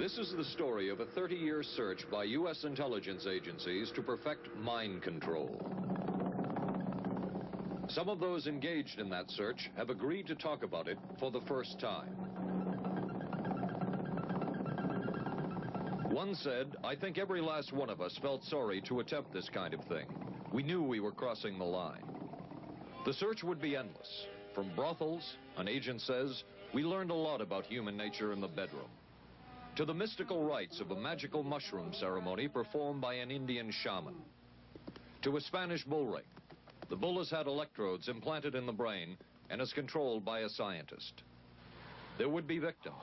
This is the story of a 30-year search by U.S. intelligence agencies to perfect mind control. Some of those engaged in that search have agreed to talk about it for the first time. One said, "I think every last one of us felt sorry to attempt this kind of thing. We knew we were crossing the line." The search would be endless. From brothels, an agent says, we learned a lot about human nature in the bedroom, to the mystical rites of a magical mushroom ceremony performed by an Indian shaman, to a Spanish bull ring. The bull has had electrodes implanted in the brain and is controlled by a scientist. There would be victims.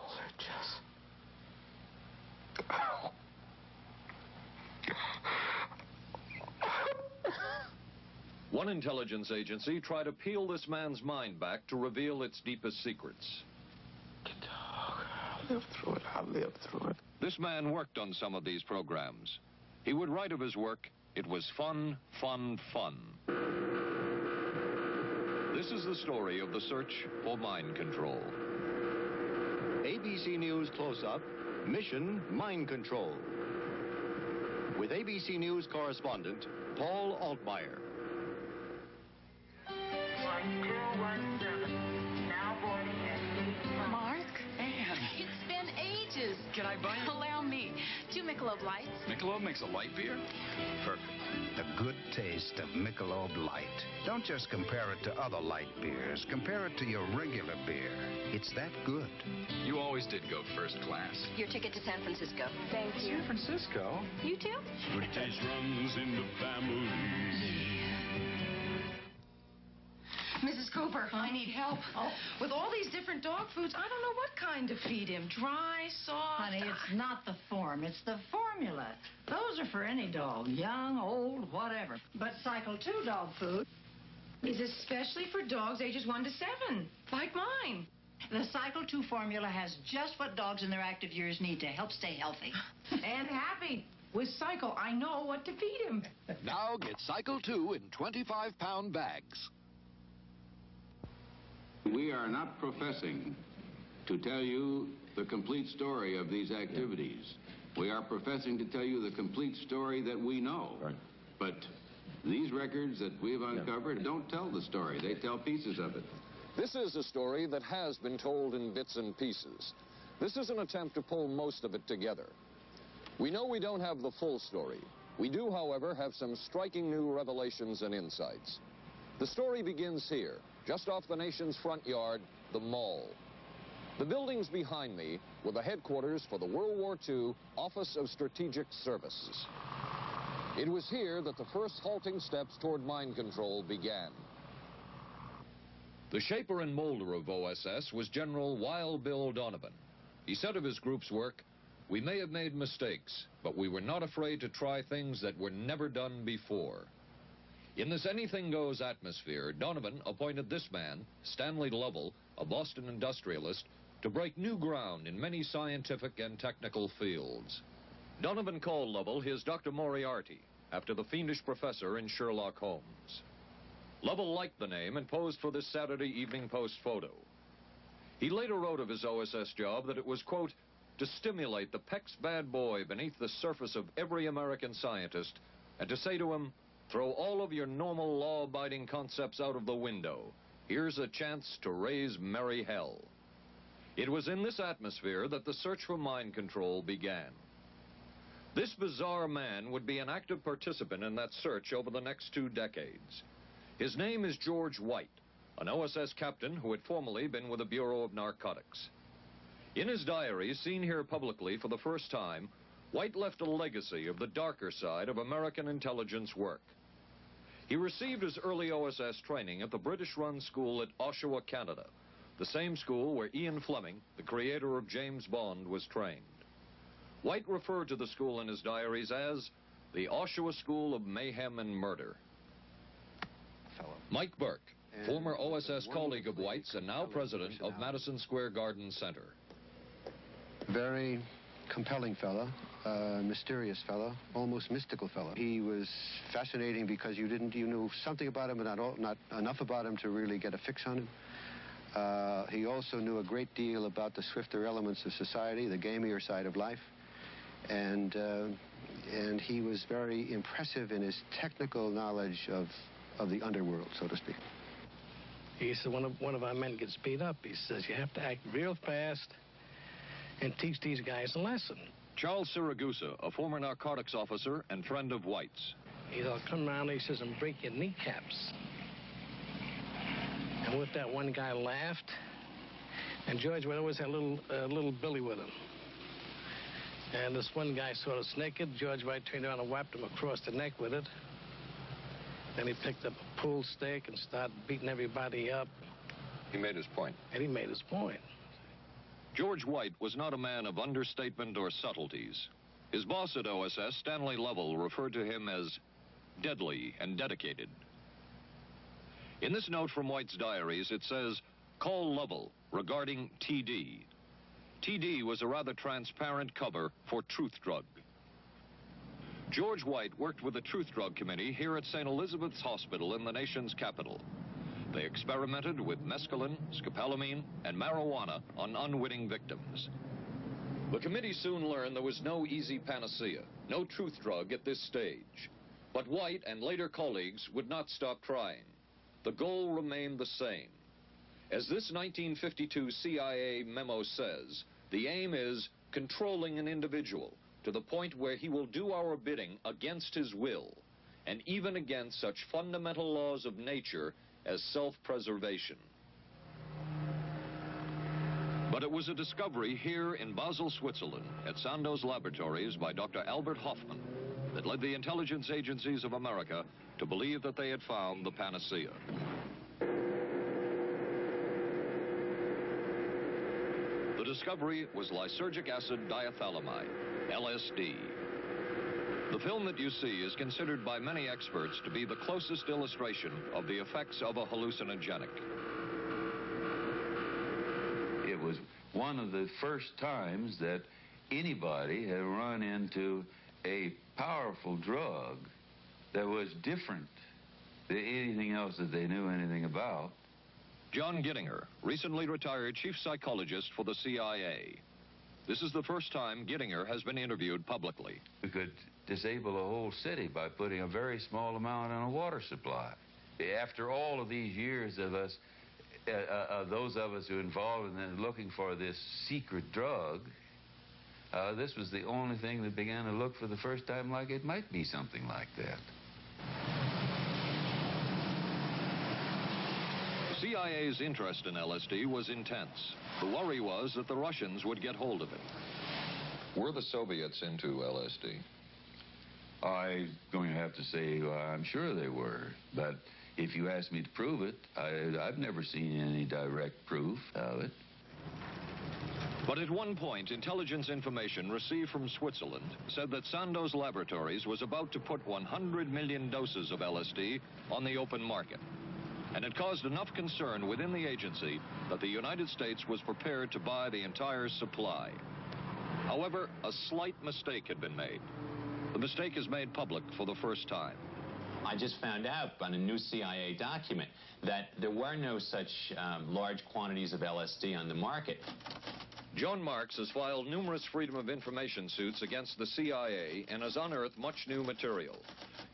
One intelligence agency tried to peel this man's mind back to reveal its deepest secrets. I'll live through it. I'll live through it. This man worked on some of these programs. He would write of his work, "It was fun, fun, fun." This is the story of the search for mind control. ABC News Close-Up, Mission Mind Control. With ABC News correspondent Paul Altmaier. 1217, now boarding at Mark? Anne, It's been ages. can I buy you? Allow me. 2 Michelob Lights. Michelob makes a light beer? Perfect. The good taste of Michelob Light. Don't just compare it to other light beers. Compare it to your regular beer. It's that good. You always did go first class. Your ticket to San Francisco. Thank you. San Francisco? You too? Good taste runs in the family. Mrs. Cooper, I need help. With all these different dog foods, I don't know what kind to feed him. Dry, soft. Honey, it's not the form, it's the formula. Those are for any dog, young, old, whatever. But Cycle 2 dog food is especially for dogs ages 1 to 7, like mine. The Cycle 2 formula has just what dogs in their active years need to help stay healthy. And happy. With Cycle, I know what to feed him. Now get Cycle 2 in 25-pound bags. We are not professing to tell you the complete story of these activities. We are professing to tell you the complete story that we know. Right. But these records that we've uncovered don't tell the story. They tell pieces of it. This is a story that has been told in bits and pieces. This is an attempt to pull most of it together. We know we don't have the full story. We do, however, have some striking new revelations and insights. The story begins here, just off the nation's front yard, the Mall. The buildings behind me were the headquarters for the World War II Office of Strategic Services. It was here that the first halting steps toward mind control began. The shaper and molder of OSS was General Wild Bill Donovan. He said of his group's work, "We may have made mistakes, but we were not afraid to try things that were never done before." In this anything-goes atmosphere, Donovan appointed this man, Stanley Lovell, a Boston industrialist, to break new ground in many scientific and technical fields. Donovan called Lovell his Dr. Moriarty, after the fiendish professor in Sherlock Holmes. Lovell liked the name and posed for this Saturday Evening Post photo. He later wrote of his OSS job that it was, quote, to stimulate the PEC's bad boy beneath the surface of every American scientist and to say to him, throw all of your normal law-abiding concepts out of the window. Here's a chance to raise merry hell. It was in this atmosphere that the search for mind control began. This bizarre man would be an active participant in that search over the next 2 decades. His name is George White, an OSS captain who had formerly been with the Bureau of Narcotics. In his diary, seen here publicly for the first time, White left a legacy of the darker side of American intelligence work. He received his early OSS training at the British-run school at Oshawa, Canada, the same school where Ian Fleming, the creator of James Bond, was trained. White referred to the school in his diaries as the Oshawa School of Mayhem and Murder. Mike Burke, former OSS colleague of White's and now president of Madison Square Garden Center. Very compelling fellow, mysterious fellow, almost mystical fellow. He was fascinating because you knew something about him, but not enough about him to really get a fix on him. He also knew a great deal about the swifter elements of society, the gamier side of life. And he was very impressive in his technical knowledge of the underworld, so to speak. He said, one of our men gets beat up. He says, you have to act real fast and teach these guys a lesson. Charles Siragusa, a former narcotics officer and friend of White's. He'll come around, he says, and break your kneecaps. And with that, one guy laughed. And George would always have a little Billy with him. And this one guy saw us naked. George White turned around and whapped him across the neck with it. Then he picked up a pool stick and started beating everybody up. He made his point. And he made his point. George White was not a man of understatement or subtleties. His boss at OSS, Stanley Lovell, referred to him as deadly and dedicated. In this note from White's diaries, it says, call Lovell regarding TD. TD was a rather transparent cover for Truth Drug. George White worked with the Truth Drug Committee here at St. Elizabeth's Hospital in the nation's capital. They experimented with mescaline, scopolamine, and marijuana on unwitting victims. The committee soon learned there was no easy panacea, no truth drug at this stage. But White and later colleagues would not stop trying. The goal remained the same. As this 1952 CIA memo says, the aim is controlling an individual to the point where he will do our bidding against his will, and even against such fundamental laws of nature as self-preservation. But it was a discovery here in Basel, Switzerland, at Sandoz Laboratories by Dr. Albert Hoffman, that led the intelligence agencies of America to believe that they had found the panacea. The discovery was lysergic acid diethylamide, LSD. The film that you see is considered by many experts to be the closest illustration of the effects of a hallucinogenic. It was one of the first times that anybody had run into a powerful drug that was different than anything else that they knew anything about. John Gittinger, recently retired chief psychologist for the CIA. This is the first time Gittinger has been interviewed publicly. We could disable a whole city by putting a very small amount on a water supply. After all of these years of us, those of us who are involved in looking for this secret drug, this was the only thing that began to look for the first time like it might be something like that. The CIA's interest in LSD was intense. The worry was that the Russians would get hold of it. Were the Soviets into LSD? I'm going to have to say I'm sure they were, but if you ask me to prove it, I've never seen any direct proof of it. But at one point, intelligence information received from Switzerland said that Sandoz Laboratories was about to put 100 million doses of LSD on the open market. And it caused enough concern within the agency that the United States was prepared to buy the entire supply. However, a slight mistake had been made. The mistake is made public for the first time. I just found out on a new CIA document that there were no such large quantities of LSD on the market. John Marks has filed numerous Freedom of Information suits against the CIA and has unearthed much new material.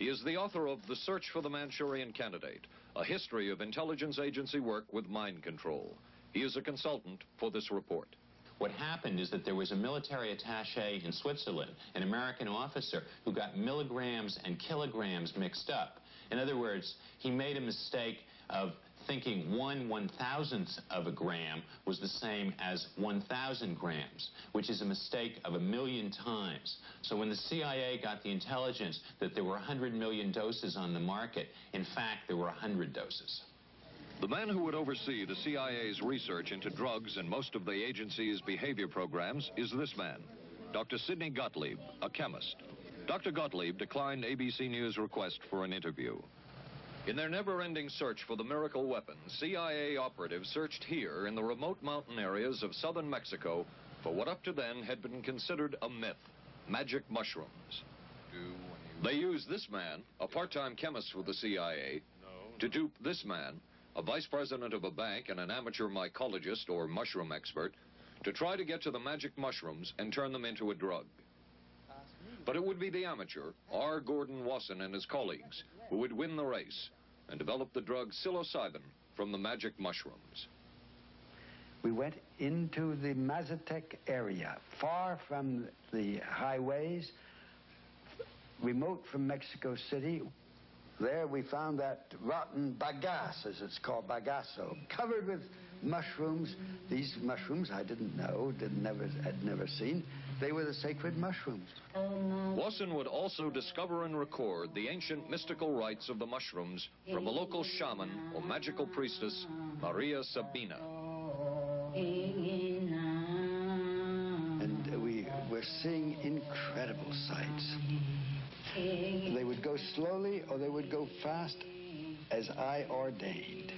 He is the author of The Search for the Manchurian Candidate, a history of intelligence agency work with mind control. He is a consultant for this report. What happened is that there was a military attaché in Switzerland, an American officer, who got milligrams and kilograms mixed up. In other words, he made a mistake of thinking 1/1000th of a gram was the same as 1,000 grams, which is a mistake of 1,000,000 times. So when the CIA got the intelligence that there were 100 million doses on the market, in fact, there were 100 doses. The man who would oversee the CIA's research into drugs and most of the agency's behavior programs is this man, Dr. Sidney Gottlieb, a chemist. Dr. Gottlieb declined ABC News' request for an interview. In their never-ending search for the miracle weapon, CIA operatives searched here in the remote mountain areas of southern Mexico for what up to then had been considered a myth, magic mushrooms. They used this man, a part-time chemist for the CIA, to dupe this man, a vice president of a bank, and an amateur mycologist or mushroom expert to try to get to the magic mushrooms and turn them into a drug. But it would be the amateur, R. Gordon Wasson, and his colleagues who would win the race and develop the drug psilocybin from the magic mushrooms. We went into the Mazatec area, far from the highways, remote from Mexico City. There we found that rotten bagasse, as it's called, bagasso, covered with mushrooms. These mushrooms I didn't know, had never seen. They were the sacred mushrooms. Wasson would also discover and record the ancient mystical rites of the mushrooms from a local shaman or magical priestess, Maria Sabina. And we were seeing incredible sights. They would go slowly or they would go fast as I ordained.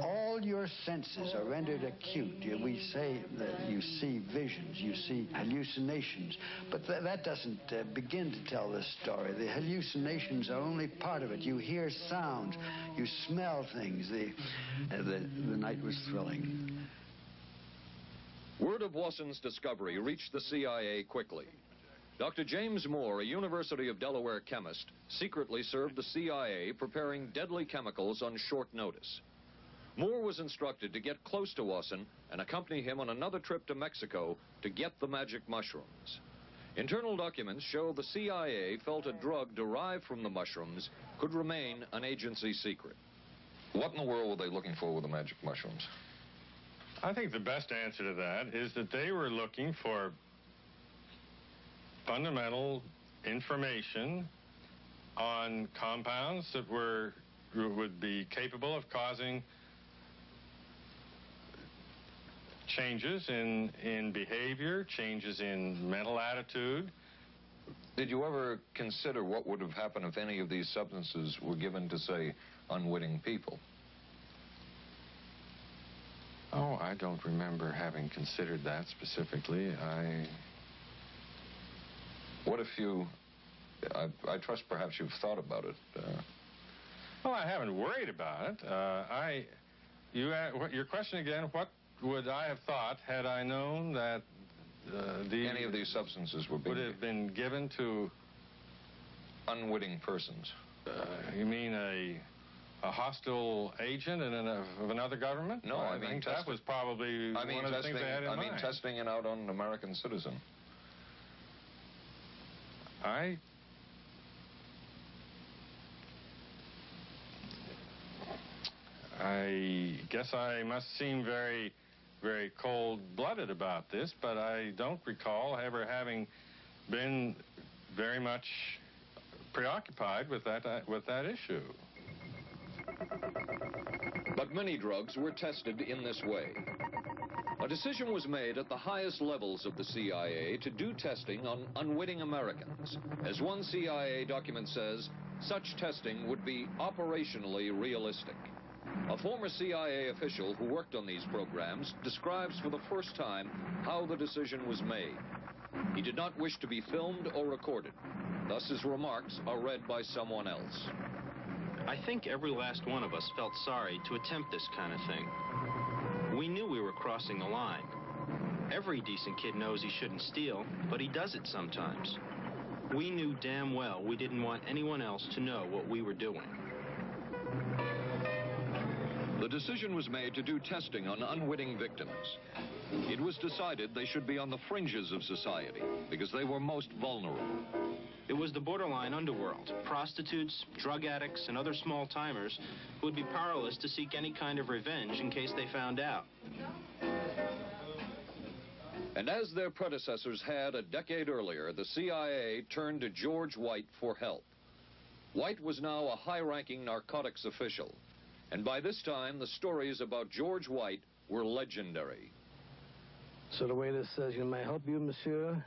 All your senses are rendered acute. We say that you see visions, you see hallucinations, but that doesn't begin to tell this story. The hallucinations are only part of it. You hear sounds, you smell things. The night was thrilling. Word of Wasson's discovery reached the CIA quickly. Dr. James Moore, a University of Delaware chemist, secretly served the CIA preparing deadly chemicals on short notice. Moore was instructed to get close to Wasson and accompany him on another trip to Mexico to get the magic mushrooms. Internal documents show the CIA felt a drug derived from the mushrooms could remain an agency secret. What in the world were they looking for with the magic mushrooms? I think the best answer to that is that they were looking for fundamental information on compounds that would be capable of causing changes in behavior, changes in mental attitude. Did you ever consider what would have happened if any of these substances were given to, say, unwitting people? Oh, I don't remember having considered that specifically. What if you... I trust perhaps you've thought about it. Well, I haven't worried about it. Your question again, what would I have thought had I known that any of these substances would have been given to unwitting persons? You mean a hostile agent of another government? No, I mean think that was probably one of the things they had in mind. I mean testing it out on an American citizen. I guess I must seem very, very cold-blooded about this, but I don't recall ever having been very much preoccupied with that issue. But many drugs were tested in this way. A decision was made at the highest levels of the CIA to do testing on unwitting Americans. As one CIA document says, such testing would be operationally realistic. A former CIA official who worked on these programs describes for the first time how the decision was made. He did not wish to be filmed or recorded. Thus his remarks are read by someone else. I think every last one of us felt sorry to attempt this kind of thing. We knew we were crossing a line. Every decent kid knows he shouldn't steal, but he does it sometimes. We knew damn well we didn't want anyone else to know what we were doing. The decision was made to do testing on unwitting victims. It was decided they should be on the fringes of society because they were most vulnerable. It was the borderline underworld, prostitutes, drug addicts, and other small-timers who would be powerless to seek any kind of revenge in case they found out. And as their predecessors had a decade earlier, the CIA turned to George White for help. White was now a high-ranking narcotics official, and by this time, the stories about George White were legendary. So the waiter says, "May I help you, monsieur?"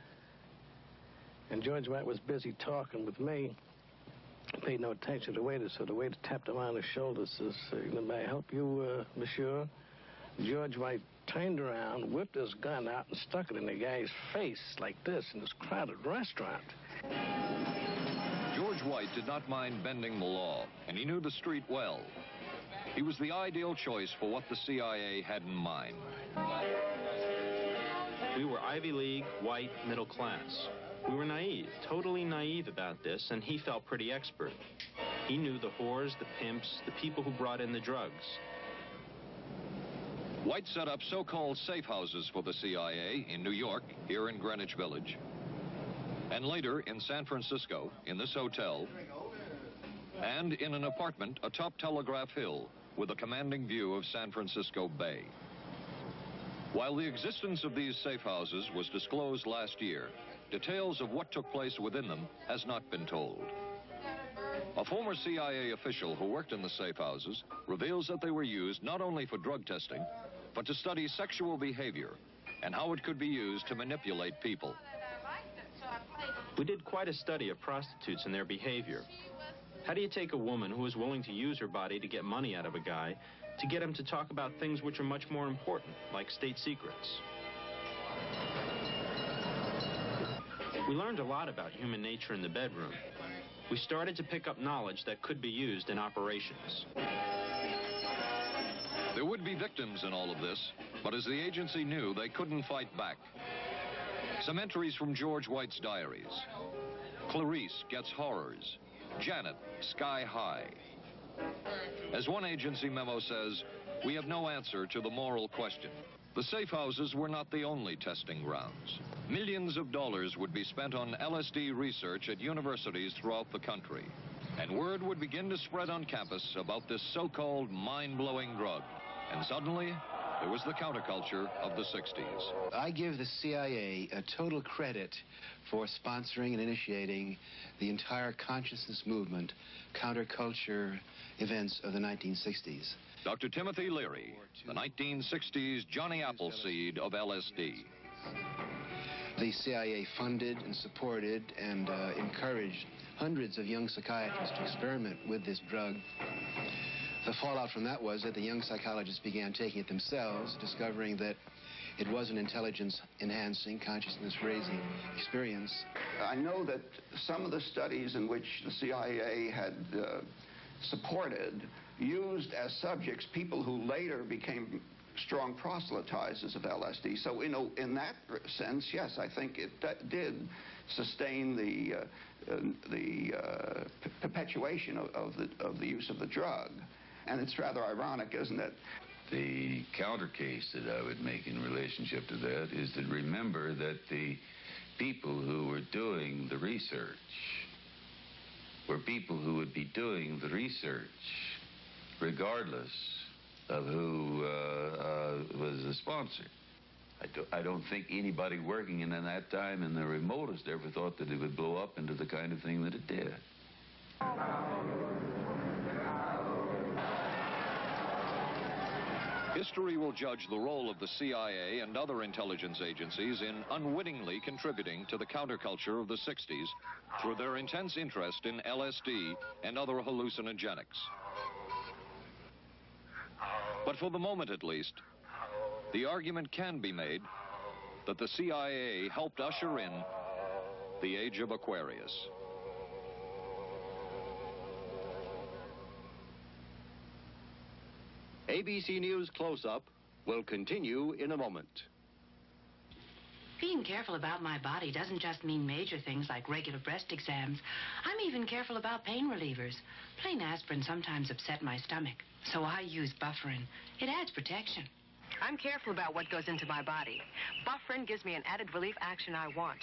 And George White was busy talking with me. I paid no attention to the waiter, so the waiter tapped him on the shoulder, says, "May I help you, monsieur?" George White turned around, whipped his gun out, and stuck it in the guy's face like this in this crowded restaurant. George White did not mind bending the law, and he knew the street well. He was the ideal choice for what the CIA had in mind. We were Ivy League, white, middle class. We were naive, totally naive about this, and he felt pretty expert. He knew the whores, the pimps, the people who brought in the drugs. White set up so-called safe houses for the CIA in New York, here in Greenwich Village, and later in San Francisco, in this hotel, and in an apartment atop Telegraph Hill with a commanding view of San Francisco Bay. While the existence of these safe houses was disclosed last year, details of what took place within them has not been told. A former CIA official who worked in the safe houses reveals that they were used not only for drug testing, but to study sexual behavior and how it could be used to manipulate people. We did quite a study of prostitutes and their behavior. How do you take a woman who is willing to use her body to get money out of a guy to get him to talk about things which are much more important, like state secrets? We learned a lot about human nature in the bedroom. We started to pick up knowledge that could be used in operations. There would be victims in all of this, but as the agency knew, they couldn't fight back. Some entries from George White's diaries. Clarice gets horrors. Janet, sky high. As one agency memo says, we have no answer to the moral question. The safe houses were not the only testing grounds. Millions of dollars would be spent on LSD research at universities throughout the country. And word would begin to spread on campus about this so-called mind-blowing drug. And suddenly, there was the counterculture of the 60s. I give the CIA a total credit for sponsoring and initiating the entire consciousness movement, counterculture events of the 1960s. Dr. Timothy Leary, the 1960s Johnny Appleseed of LSD. The CIA funded and supported and encouraged hundreds of young psychiatrists to experiment with this drug. The fallout from that was that the young psychologists began taking it themselves, discovering that it was an intelligence-enhancing, consciousness-raising experience. I know that some of the studies in which the CIA had supported used as subjects people who later became strong proselytizers of LSD. So, in that sense, yes, I think it did sustain the perpetuation of the use of the drug. And it's rather ironic, isn't it? The counter case that I would make in relationship to that is to remember that the people who were doing the research were people who would be doing the research regardless of who was the sponsor. I don't think anybody working in that time in the remotest ever thought that it would blow up into the kind of thing that it did. History will judge the role of the CIA and other intelligence agencies in unwittingly contributing to the counterculture of the 60s through their intense interest in LSD and other hallucinogenics. But for the moment, at least, the argument can be made that the CIA helped usher in the age of Aquarius. ABC News Close-Up will continue in a moment. Being careful about my body doesn't just mean major things like regular breast exams. I'm even careful about pain relievers. Plain aspirin sometimes upset my stomach, so I use Bufferin. It adds protection. I'm careful about what goes into my body. Bufferin gives me an added relief action I want.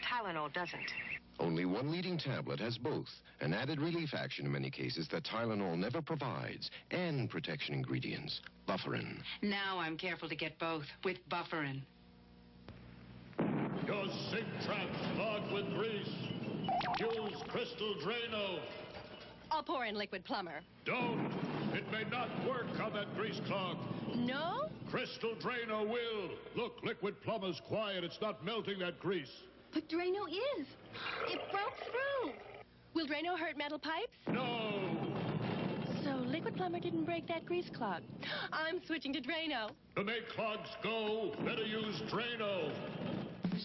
Tylenol doesn't. Only one leading tablet has both an added relief action in many cases that Tylenol never provides, and protection ingredients, Bufferin. Now I'm careful to get both with Bufferin. Your sink trap's clogged with grease. Use Crystal Drano. I'll pour in Liquid Plumber. Don't. It may not work on that grease clog. No? Crystal Drano will. Look, Liquid Plumber's quiet. It's not melting that grease. But Drano is. It broke through. Will Drano hurt metal pipes? No. So Liquid Plumber didn't break that grease clog. I'm switching to Drano. To make clogs go, better use Drano.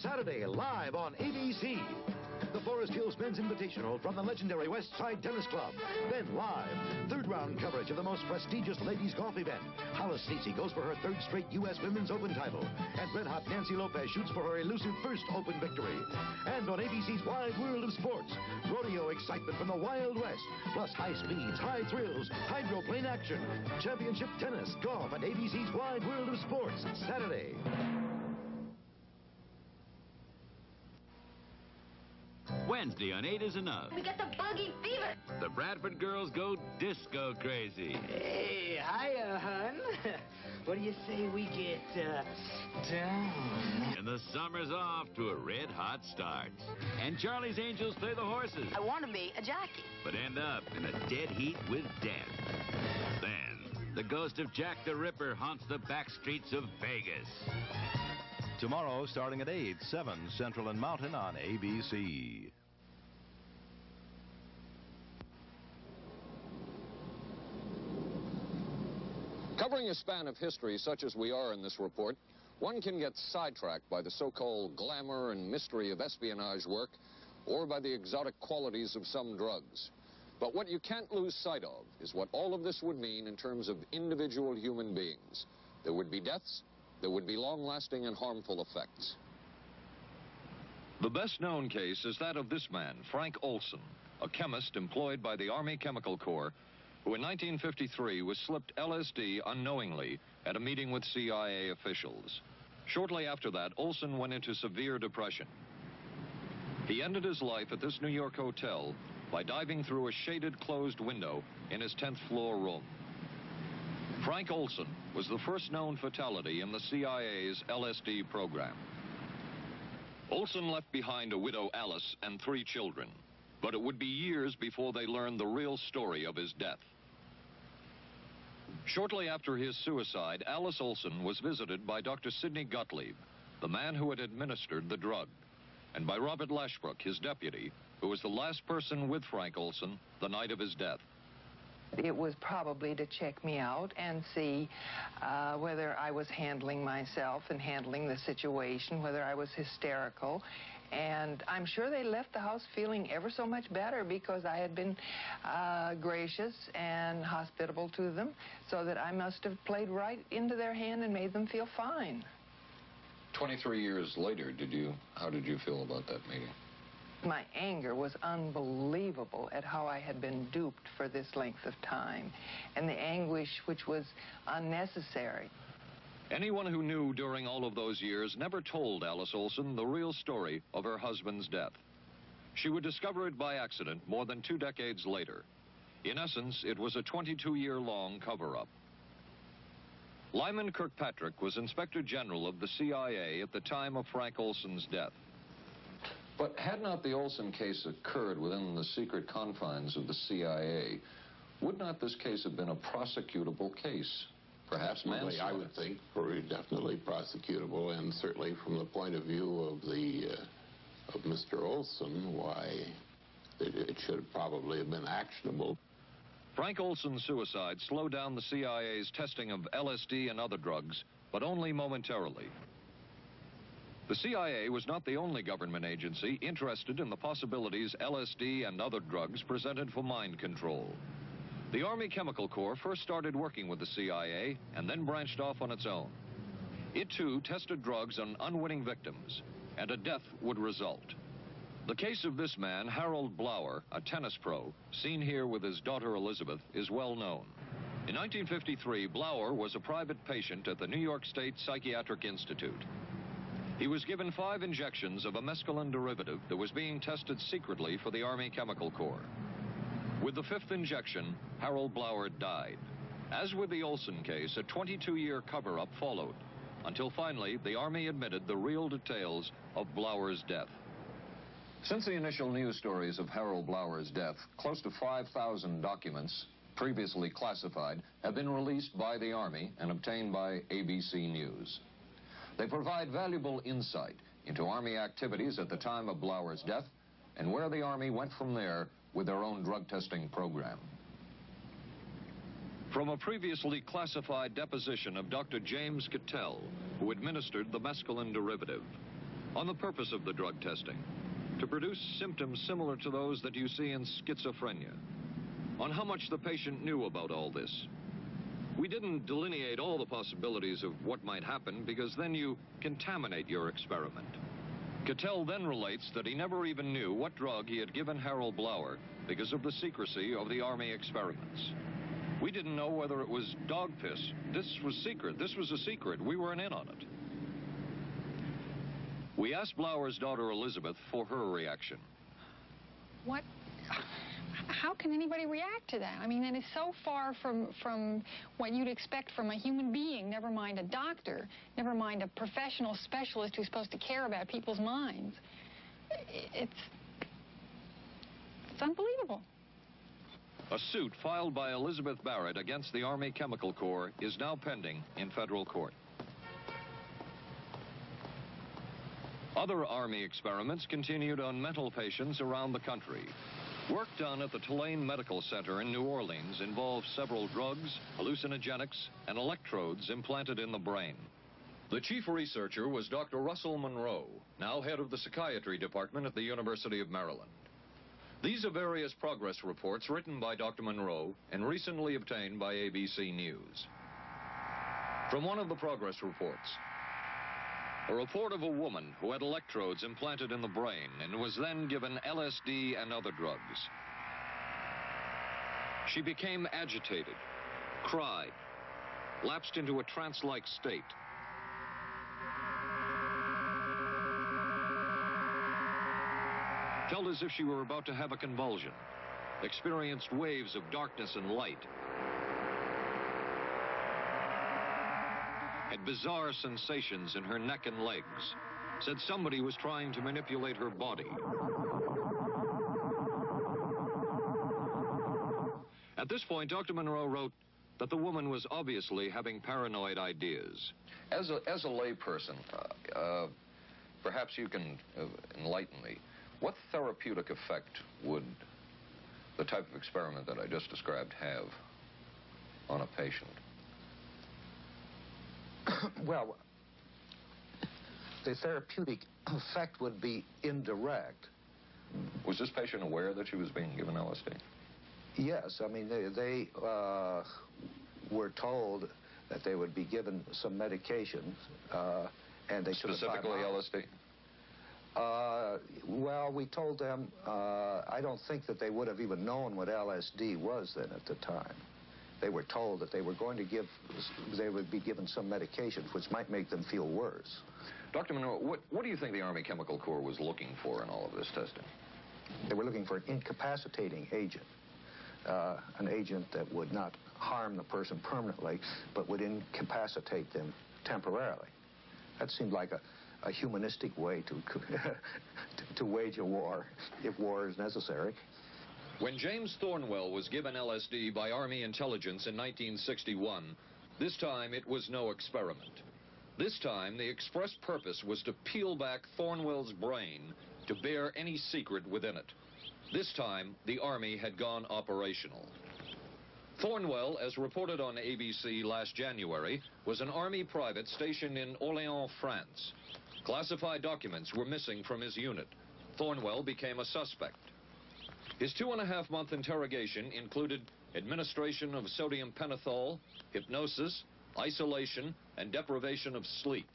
Saturday, live on ABC. the Forest Hills Men's Invitational from the legendary West Side Tennis Club. Then live, third round coverage of the most prestigious ladies golf event. Hollis Stacey goes for her third straight U.S. Women's Open title. And red hot Nancy Lopez shoots for her elusive first Open victory. And on ABC's Wide World of Sports, rodeo excitement from the Wild West, plus high speeds, high thrills, hydroplane action, championship tennis, golf, and ABC's Wide World of Sports, Saturday. Wednesday on 8 is Enough. We got the buggy fever. The Bradford girls go disco crazy. Hey, hiya, hun. What do you say we get, down? And the summer's off to a red-hot start. And Charlie's Angels play the horses. I want to be a jockey. But end up in a dead heat with death. Then, the ghost of Jack the Ripper haunts the back streets of Vegas. Tomorrow, starting at 8, 7 Central and Mountain on ABC. Covering a span of history such as we are in this report, one can get sidetracked by the so-called glamour and mystery of espionage work or by the exotic qualities of some drugs. But what you can't lose sight of is what all of this would mean in terms of individual human beings. There would be deaths, there would be long-lasting and harmful effects. The best-known case is that of this man, Frank Olson, a chemist employed by the Army Chemical Corps, who in 1953 was slipped LSD unknowingly at a meeting with CIA officials. Shortly after that, Olson went into severe depression. He ended his life at this New York hotel by diving through a shaded closed window in his 10th floor room. Frank Olson was the first known fatality in the CIA's LSD program. Olson left behind a widow, Alice, and 3 children, but it would be years before they learned the real story of his death. Shortly after his suicide, Alice Olson was visited by Dr. Sidney Gottlieb, the man who had administered the drug, and by Robert Lashbrook, his deputy, who was the last person with Frank Olson the night of his death. It was probably to check me out and see whether I was handling myself and handling the situation, whether I was hysterical. And I'm sure they left the house feeling ever so much better because I had been gracious and hospitable to them, so that I must have played right into their hand and made them feel fine. 23 years later, how did you feel about that meeting? My anger was unbelievable at how I had been duped for this length of time, and the anguish which was unnecessary. Anyone who knew during all of those years never told Alice Olson the real story of her husband's death. She would discover it by accident more than 2 decades later. In essence, it was a 22-year-long cover-up. Lyman Kirkpatrick was Inspector General of the CIA at the time of Frank Olson's death. But had not the Olson case occurred within the secret confines of the CIA, would not this case have been a prosecutable case? Perhaps manslaughter? I would think very definitely prosecutable, and certainly from the point of view of of Mr. Olson, why it should probably have been actionable. Frank Olson's suicide slowed down the CIA's testing of LSD and other drugs, but only momentarily. The CIA was not the only government agency interested in the possibilities LSD and other drugs presented for mind control. The Army Chemical Corps first started working with the CIA and then branched off on its own. It, too, tested drugs on unwitting victims, and a death would result. The case of this man, Harold Blower, a tennis pro, seen here with his daughter Elizabeth, is well known. In 1953, Blower was a private patient at the New York State Psychiatric Institute. He was given 5 injections of a mescaline derivative that was being tested secretly for the Army Chemical Corps. With the 5th injection, Harold Blower died. As with the Olson case, a 22-year cover-up followed, until finally the Army admitted the real details of Blower's death. Since the initial news stories of Harold Blower's death, close to 5,000 documents, previously classified, have been released by the Army and obtained by ABC News. They provide valuable insight into Army activities at the time of Blower's death and where the Army went from there with their own drug testing program. From a previously classified deposition of Dr. James Cattell, who administered the mescaline derivative, on the purpose of the drug testing, to produce symptoms similar to those that you see in schizophrenia. On how much the patient knew about all this. We didn't delineate all the possibilities of what might happen because then you contaminate your experiment. Cattell then relates that he never even knew what drug he had given Harold Blauer because of the secrecy of the Army experiments. We didn't know whether it was dog piss. This was secret. This was a secret. We weren't in on it. We asked Blauer's daughter Elizabeth for her reaction. What? How can anybody react to that? I mean, that is so far from what you'd expect from a human being, never mind a doctor, never mind a professional specialist who's supposed to care about people's minds. It's unbelievable. A suit filed by Elizabeth Barrett against the Army Chemical Corps is now pending in federal court. Other Army experiments continued on mental patients around the country. Work done at the Tulane Medical Center in New Orleans involved several drugs, hallucinogenics, and electrodes implanted in the brain. The chief researcher was Dr. Russell Monroe, now head of the psychiatry department at the University of Maryland. These are various progress reports written by Dr. Monroe and recently obtained by ABC News. From one of the progress reports, a report of a woman who had electrodes implanted in the brain and was then given LSD and other drugs. She became agitated, cried, lapsed into a trance-like state. Felt as if she were about to have a convulsion, experienced waves of darkness and light, had bizarre sensations in her neck and legs, said somebody was trying to manipulate her body. At this point, Dr. Monroe wrote that the woman was obviously having paranoid ideas. As a layperson, perhaps you can enlighten me. What therapeutic effect would the type of experiment that I just described have on a patient? Well, the therapeutic effect would be indirect. Was this patient aware that she was being given LSD? Yes, I mean, they were told that they would be given some medication, and they took specifically LSD? Well, we told them, I don't think that they would have even known what LSD was then at the time. They were told that they were going to they would be given some medication which might make them feel worse. Dr. Monroe, what do you think the Army Chemical Corps was looking for in all of this testing? They were looking for an incapacitating agent, an agent that would not harm the person permanently, but would incapacitate them temporarily. That seemed like a humanistic way to wage a war, if war is necessary. When James Thornwell was given LSD by Army intelligence in 1961, this time it was no experiment. This time the express purpose was to peel back Thornwell's brain to bear any secret within it. This time the Army had gone operational. Thornwell, as reported on ABC last January, was an Army private stationed in Orléans, France. Classified documents were missing from his unit. Thornwell became a suspect. His 2.5-month interrogation included administration of sodium pentothal, hypnosis, isolation, and deprivation of sleep.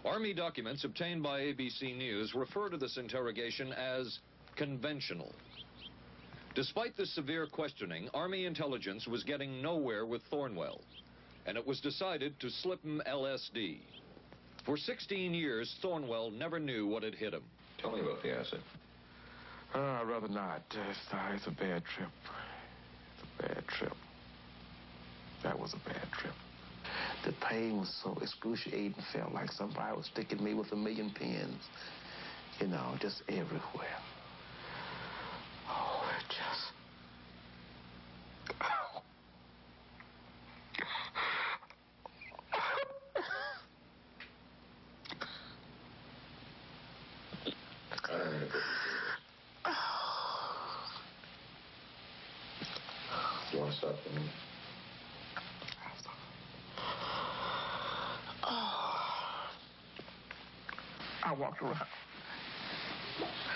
Army documents obtained by ABC News refer to this interrogation as conventional. Despite this severe questioning, Army intelligence was getting nowhere with Thornwell, and it was decided to slip him LSD. For 16 years, Thornwell never knew what had hit him. Tell me about the acid. I'd rather not. It's a bad trip. It's a bad trip. That was a bad trip. The pain was so excruciating. Felt like somebody was sticking me with 1,000,000 pins. You know, just everywhere. Oh, it just... Do you want to stop for a minute? I walked around.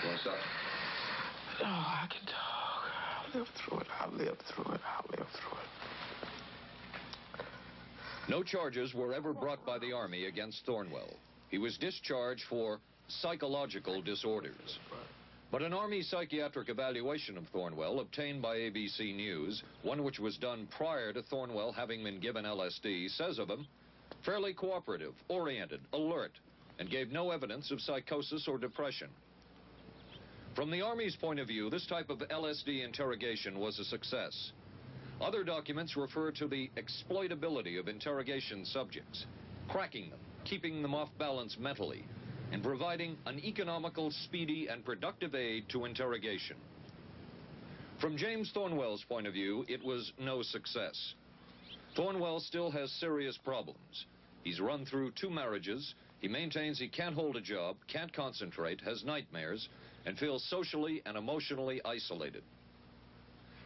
What's up? Oh, I can talk. I'll live through it. I'll live through it. I'll live through it. No charges were ever brought by the Army against Thornwell. He was discharged for psychological disorders. But an Army psychiatric evaluation of Thornwell obtained by ABC News, one which was done prior to Thornwell having been given LSD, says of him, fairly cooperative, oriented, alert, and gave no evidence of psychosis or depression. From the Army's point of view, this type of LSD interrogation was a success. Other documents refer to the exploitability of interrogation subjects, cracking them, keeping them off balance mentally, and providing an economical, speedy, and productive aid to interrogation. From James Thornwell's point of view, it was no success. Thornwell still has serious problems. He's run through 2 marriages. He maintains he can't hold a job, can't concentrate, has nightmares, and feels socially and emotionally isolated.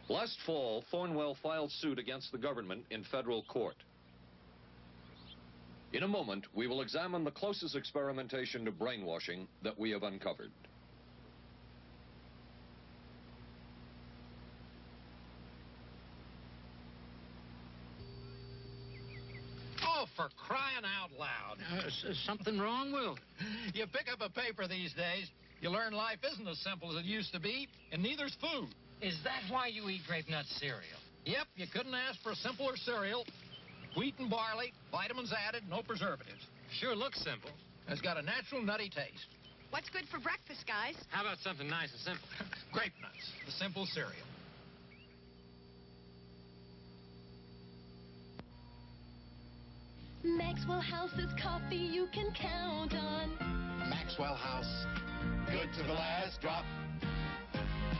Last fall, Thornwell filed suit against the government in federal court. In a moment, we will examine the closest experimentation to brainwashing that we have uncovered. Oh, for crying out loud. Something wrong, Will? You pick up a paper these days, you learn life isn't as simple as it used to be, and neither's food. Is that why you eat Grape Nut cereal? Yep, you couldn't ask for a simpler cereal. Wheat and barley, vitamins added, no preservatives. Sure looks simple. It's got a natural nutty taste. What's good for breakfast, guys? How about something nice and simple? Grape Nuts, the simple cereal. Maxwell House's coffee you can count on. Maxwell House. Good to the last drop.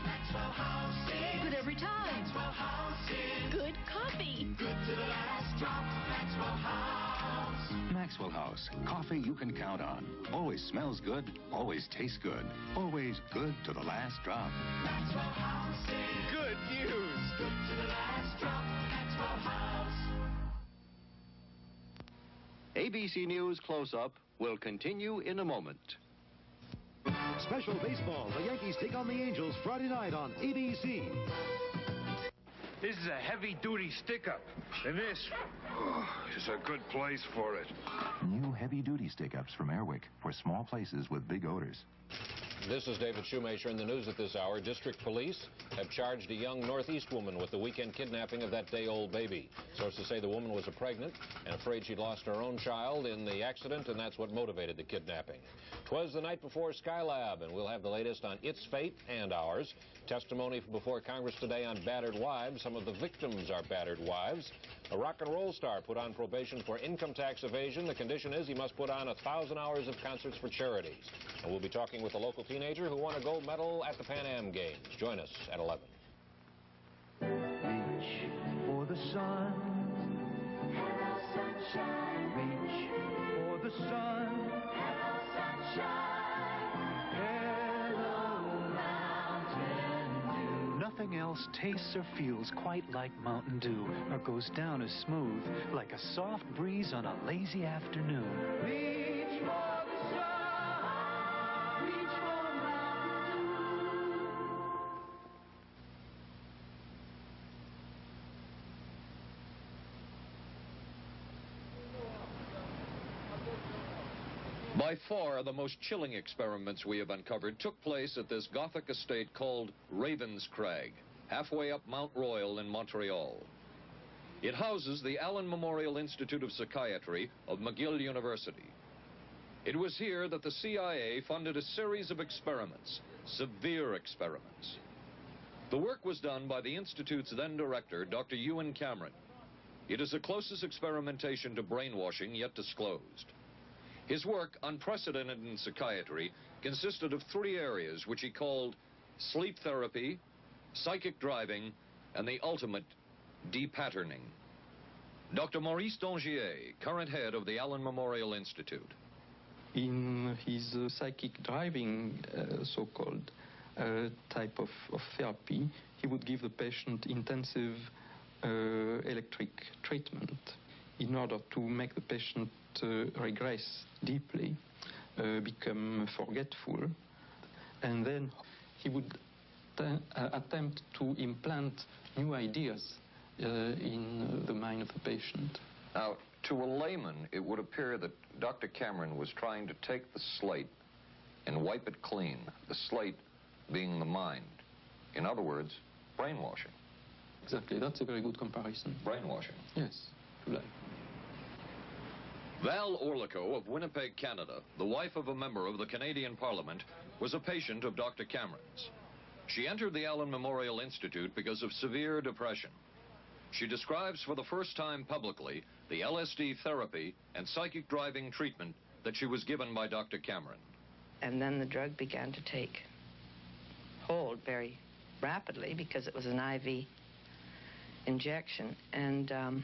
Maxwell House is good every time. Maxwell House is good coffee. Good to the last drop. Maxwell House. Maxwell House. Coffee you can count on. Always smells good. Always tastes good. Always good to the last drop. Maxwell House is good news. Good to the last drop. Maxwell House. ABC News Close-Up will continue in a moment. Special baseball. The Yankees take on the Angels Friday night on ABC. This is a heavy-duty stick-up, and this is a good place for it. New heavy-duty stick-ups from Airwick for small places with big odors. This is David Shoemaker in the news at this hour. District Police have charged a young Northeast woman with the weekend kidnapping of that day-old baby. Sources say the woman was pregnant and afraid she'd lost her own child in the accident, and that's what motivated the kidnapping. 'Twas the night before Skylab, and we'll have the latest on its fate and ours. Testimony before Congress today on battered wives. Some of the victims are battered wives. A rock and roll star put on probation for income tax evasion. The condition is he must put on 1,000 hours of concerts for charities. And we'll be talking with a local teenager who won a gold medal at the Pan Am Games. Join us at 11. Reach for the sun. Hello, sunshine. Reach for the sun. Hello, sunshine. Hello, Mountain Dew. Nothing else tastes or feels quite like Mountain Dew, or goes down as smooth like a soft breeze on a lazy afternoon. Reach for the sun. Reach for Mountain Dew. By far, the most chilling experiments we have uncovered took place at this Gothic estate called Ravenscrag, halfway up Mount Royal in Montreal. It houses the Allen Memorial Institute of Psychiatry of McGill University. It was here that the CIA funded a series of experiments, severe experiments. The work was done by the Institute's then director, Dr. Ewan Cameron. It is the closest experimentation to brainwashing yet disclosed. His work, unprecedented in psychiatry, consisted of 3 areas which he called sleep therapy, psychic driving, and the ultimate depatterning. Dr. Maurice Dongier, current head of the Allen Memorial Institute. In his psychic driving, so-called type of therapy, he would give the patient intensive electric treatment in order to make the patient regress deeply, become forgetful. and then he would attempt to implant new ideas in the mind of the patient. Now, to a layman, it would appear that Dr. Cameron was trying to take the slate and wipe it clean, the slate being the mind. In other words, brainwashing. Exactly, that's a very good comparison. Brainwashing. Yes, if you like. Val Orlico of Winnipeg, Canada, the wife of a member of the Canadian Parliament, was a patient of Dr. Cameron's. She entered the Allen Memorial Institute because of severe depression. She describes for the first time publicly the LSD therapy and psychic driving treatment that she was given by Dr. Cameron. And then the drug began to take hold very rapidly because it was an IV injection. And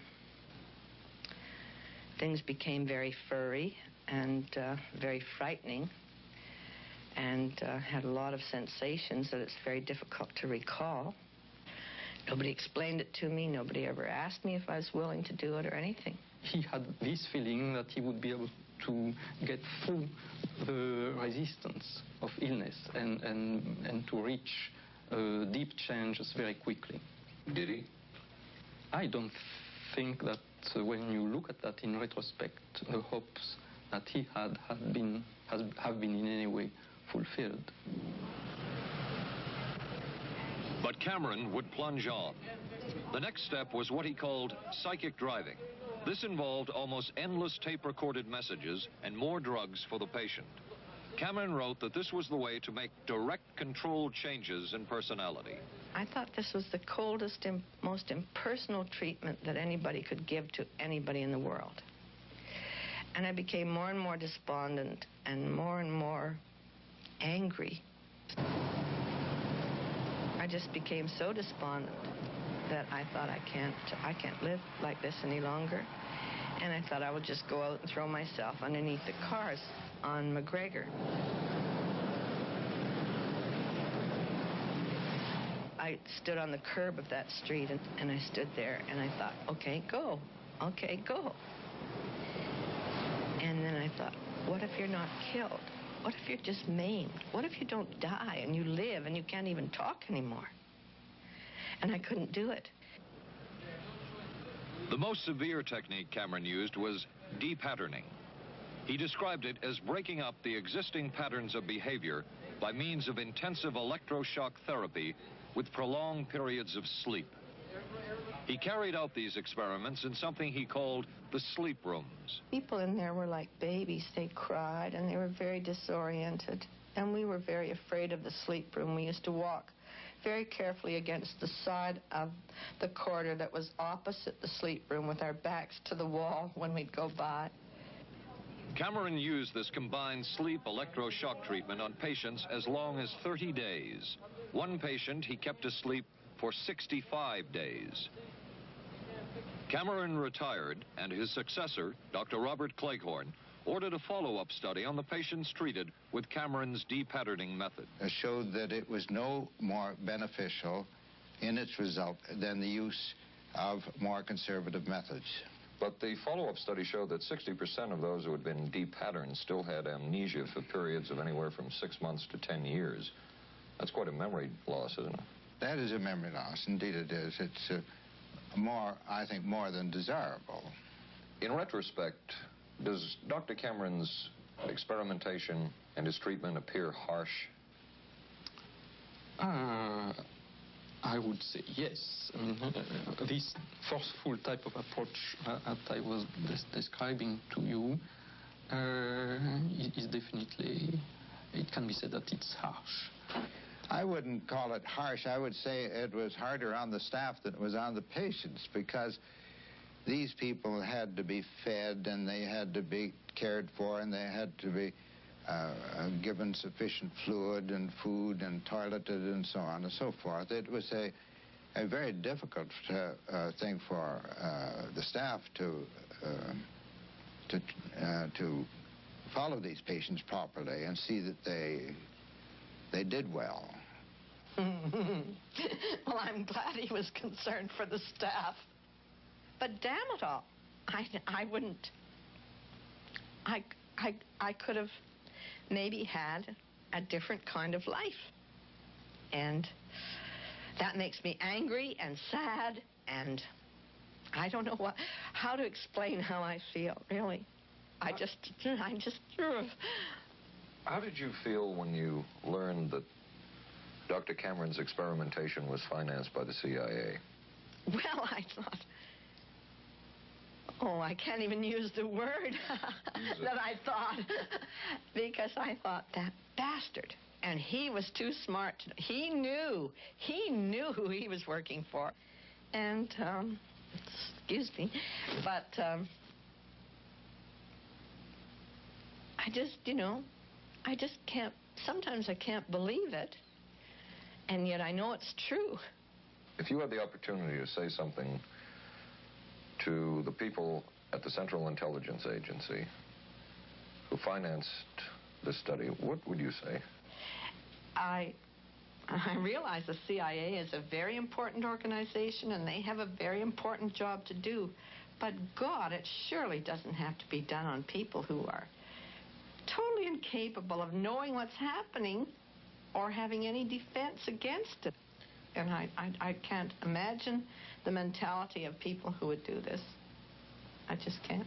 things became very furry and very frightening, and had a lot of sensations that it's very difficult to recall. Nobody explained it to me. Nobody ever asked me if I was willing to do it or anything. He had this feeling that he would be able to get through the resistance of illness and to reach deep changes very quickly. Did he? I don't think that when you look at that in retrospect, the hopes that he had have been in any way fulfilled. But Cameron would plunge on. The next step was what he called psychic driving. This involved almost endless tape-recorded messages and more drugs for the patient. Cameron wrote that this was the way to make direct controlled changes in personality. I thought this was the coldest and most impersonal treatment that anybody could give to anybody in the world. And I became more and more despondent and more angry. I just became so despondent that I thought I can't live like this any longer. And I thought I would just go out and throw myself underneath the cars on McGregor. I stood on the curb of that street and I stood there and I thought, okay, go. Okay, go. And then I thought, what if you're not killed? What if you're just maimed? What if you don't die and you live and you can't even talk anymore? And I couldn't do it. The most severe technique Cameron used was de-patterning. He described it as breaking up the existing patterns of behavior by means of intensive electroshock therapy with prolonged periods of sleep. He carried out these experiments in something he called the sleep rooms. People in there were like babies. They cried and they were very disoriented. And we were very afraid of the sleep room. We used to walk very carefully against the side of the corridor that was opposite the sleep room with our backs to the wall when we'd go by. Cameron used this combined sleep electroshock treatment on patients as long as 30 days. One patient he kept asleep for 65 days. Cameron retired, and his successor, Dr. Robert Cleghorn, ordered a follow-up study on the patients treated with Cameron's de-patterning method. It showed that it was no more beneficial in its result than the use of more conservative methods. But the follow-up study showed that 60% of those who had been de-patterned still had amnesia for periods of anywhere from 6 months to 10 years. That's quite a memory loss, isn't it? That is a memory loss. Indeed it is. It's I think, more than desirable. In retrospect, does Dr. Cameron's experimentation and his treatment appear harsh? I would say yes. I mean, this forceful type of approach that I was describing to you is definitely, it can be said that it's harsh. I wouldn't call it harsh. I would say it was harder on the staff than it was on the patients, because these people had to be fed and they had to be cared for and they had to be given sufficient fluid and food and toileted and so on and so forth. It was a very difficult thing for the staff to follow these patients properly and see that they did well. Well, I'm glad he was concerned for the staff. But damn it all, I wouldn't. I could have maybe had a different kind of life. And that makes me angry and sad, and I don't know how to explain how I feel, really. I just... How did you feel when you learned that Dr. Cameron's experimentation was financed by the CIA? Well, I thought... Oh, I can't even use the word that I thought, because I thought, that bastard. And he was too smart. He knew who he was working for. And, excuse me, but I just, I just can't, sometimes I can't believe it, and yet I know it's true. If you had the opportunity to say something to the people at the Central Intelligence Agency who financed this study, what would you say? I realize the CIA is a very important organization, and they have a very important job to do. But, God, it surely doesn't have to be done on people who are totally incapable of knowing what's happening or having any defense against it. And I can't imagine the mentality of people who would do this. I just can't.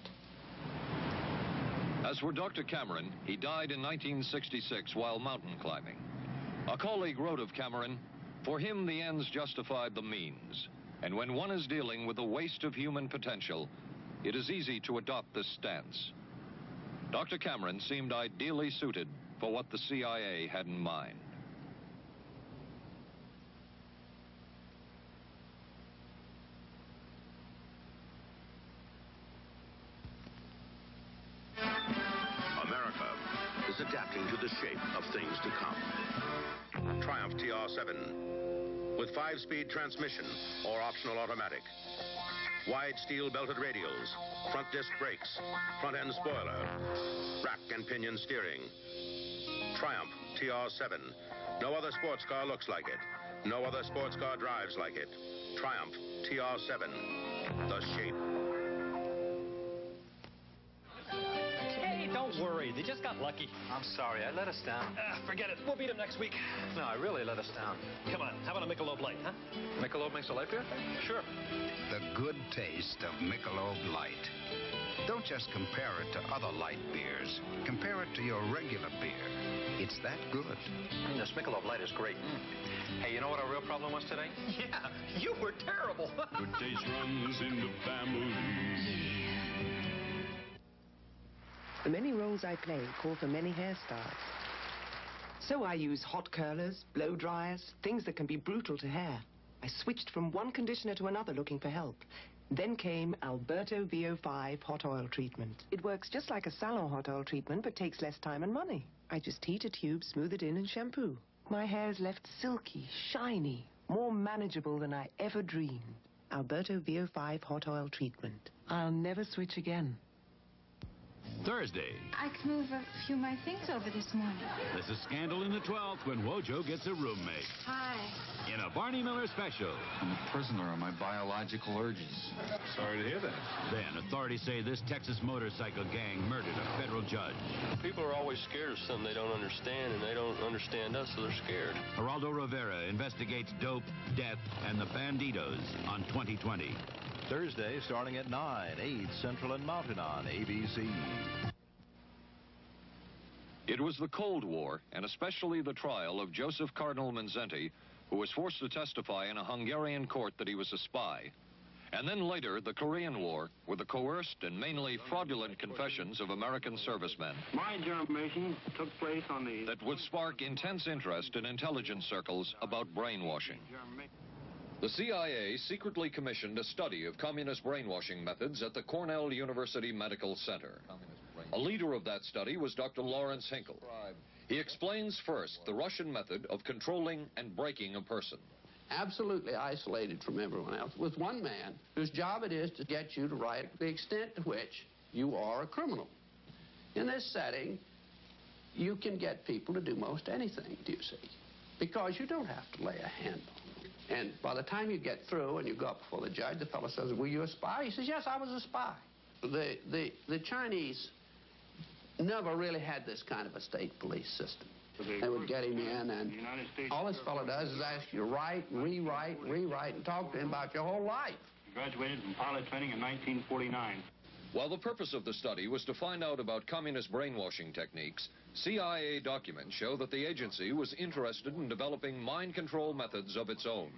As for Dr. Cameron, he died in 1966 while mountain climbing. A colleague wrote of Cameron, "For him, the ends justified the means. And when one is dealing with the waste of human potential, it is easy to adopt this stance." Dr. Cameron seemed ideally suited for what the CIA had in mind. America is adapting to the shape of things to come. Triumph TR7 with 5-speed transmission or optional automatic. Wide steel belted radials, front disc brakes, front end spoiler, rack and pinion steering. Triumph TR7. No other sports car looks like it. No other sports car drives like it. Triumph TR7. The shape. Hey, don't worry. They just got lucky. I'm sorry. I let us down. Forget it. We'll beat them next week. No, I really let us down. Come on. How about a Michelob Light, huh? Michelob makes a light beer? Sure. The good taste of Michelob Light. Don't just compare it to other light beers. Compare it to your regular beer. It's that good. This Michelob Light is great. Hey, you know what our real problem was today? Yeah, you were terrible. Good taste runs in the family. The many roles I play call for many hairstyles. So I use hot curlers, blow dryers, things that can be brutal to hair. I switched from one conditioner to another looking for help. Then came Alberto VO5 hot oil treatment. It works just like a salon hot oil treatment, but takes less time and money. I just heat a tube, smooth it in, and shampoo. My hair's left silky, shiny, more manageable than I ever dreamed. Alberto VO5 hot oil treatment. I'll never switch again. Thursday. I can move a few of my things over this morning. There's a scandal in the 12th when Wojo gets a roommate. Hi. In a Barney Miller special. I'm a prisoner of my biological urges. Sorry to hear that. Then authorities say this Texas motorcycle gang murdered a federal judge. People are always scared of something they don't understand, and they don't understand us, so they're scared. Geraldo Rivera investigates dope, death, and the banditos on 2020. Thursday, starting at 9, 8 Central and Mountain on ABC. It was the Cold War, and especially the trial of Joseph Cardinal Mindszenty, who was forced to testify in a Hungarian court that he was a spy. And then later, the Korean War, with the coerced and mainly fraudulent confessions of American servicemen. My examination took place on the... That would spark intense interest in intelligence circles about brainwashing. The CIA secretly commissioned a study of communist brainwashing methods at the Cornell University Medical Center. A leader of that study was Dr. Lawrence Hinkle. He explains first the Russian method of controlling and breaking a person. Absolutely isolated from everyone else, with one man whose job it is to get you to write the extent to which you are a criminal. In this setting, you can get people to do most anything, do you see? Because you don't have to lay a hand on them. And by the time you get through and you go up before the judge, the fellow says, "Were you a spy?" He says, "Yes, I was a spy." The Chinese never really had this kind of a state police system. They would get him in, and all this fellow does is ask you to write, rewrite, and talk to him about your whole life. Graduated from pilot training in 1949. While the purpose of the study was to find out about communist brainwashing techniques, CIA documents show that the agency was interested in developing mind control methods of its own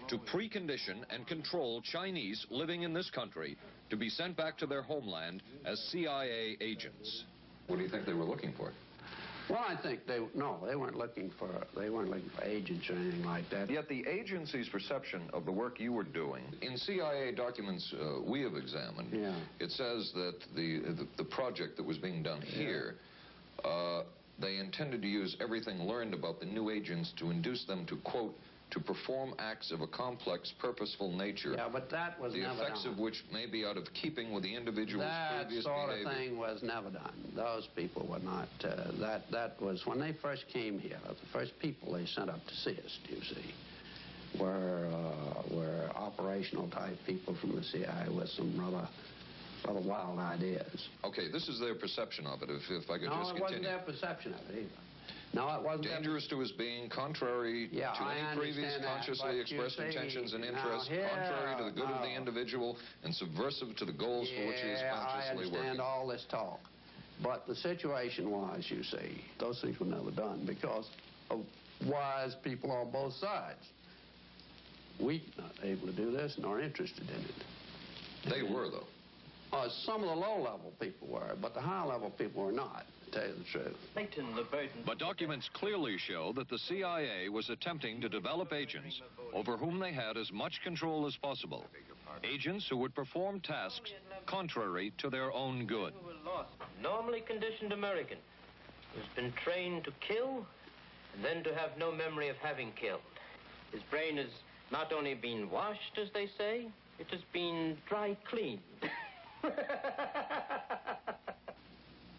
to precondition and control Chinese living in this country to be sent back to their homeland as CIA agents. What do you think they were looking for? Well, I think they weren't looking for agents or anything like that. Yet the agency's perception of the work you were doing, in CIA documents we have examined, it says that the project that was being done here, they intended to use everything learned about the new agents to induce them to, quote, to perform acts of a complex, purposeful nature. Yeah, but that was never done. The effects of which may be out of keeping with the individual's previous behavior. That sort of thing was never done. Those people were not, that was, when they first came here, the first people they sent up to see us, you see, were operational type people from the CIA with some rather wild ideas. Okay, this is their perception of it, if I could just continue. No, it wasn't their perception of it either. No, it wasn't. Dangerous to his being, contrary to any previous consciously expressed intentions and interests, contrary to the good of the individual, and subversive to the goals for which he is consciously working. I understand all this talk. But the situation was, you see, those things were never done because of wise people on both sides. We were not able to do this nor interested in it. They were, though. Some of the low-level people were, but the high-level people were not, to tell you the truth. But documents clearly show that the CIA was attempting to develop agents over whom they had as much control as possible. Agents who would perform tasks contrary to their own good. Normally conditioned American who's been trained to kill and then to have no memory of having killed. His brain has not only been washed, as they say, it has been dry cleaned.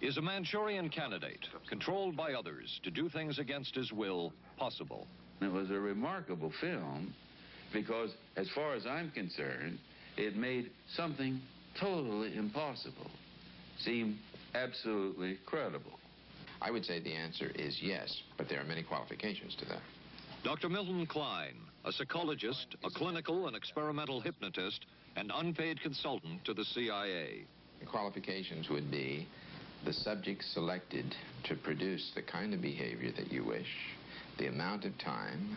Is a Manchurian candidate, controlled by others to do things against his will, possible? It was a remarkable film because, as far as I'm concerned, it made something totally impossible seem absolutely credible. I would say the answer is yes, but there are many qualifications to that. Dr. Milton Klein, a psychologist, a clinical and experimental hypnotist, and unpaid consultant to the CIA. The qualifications would be the subject selected to produce the kind of behavior that you wish, the amount of time,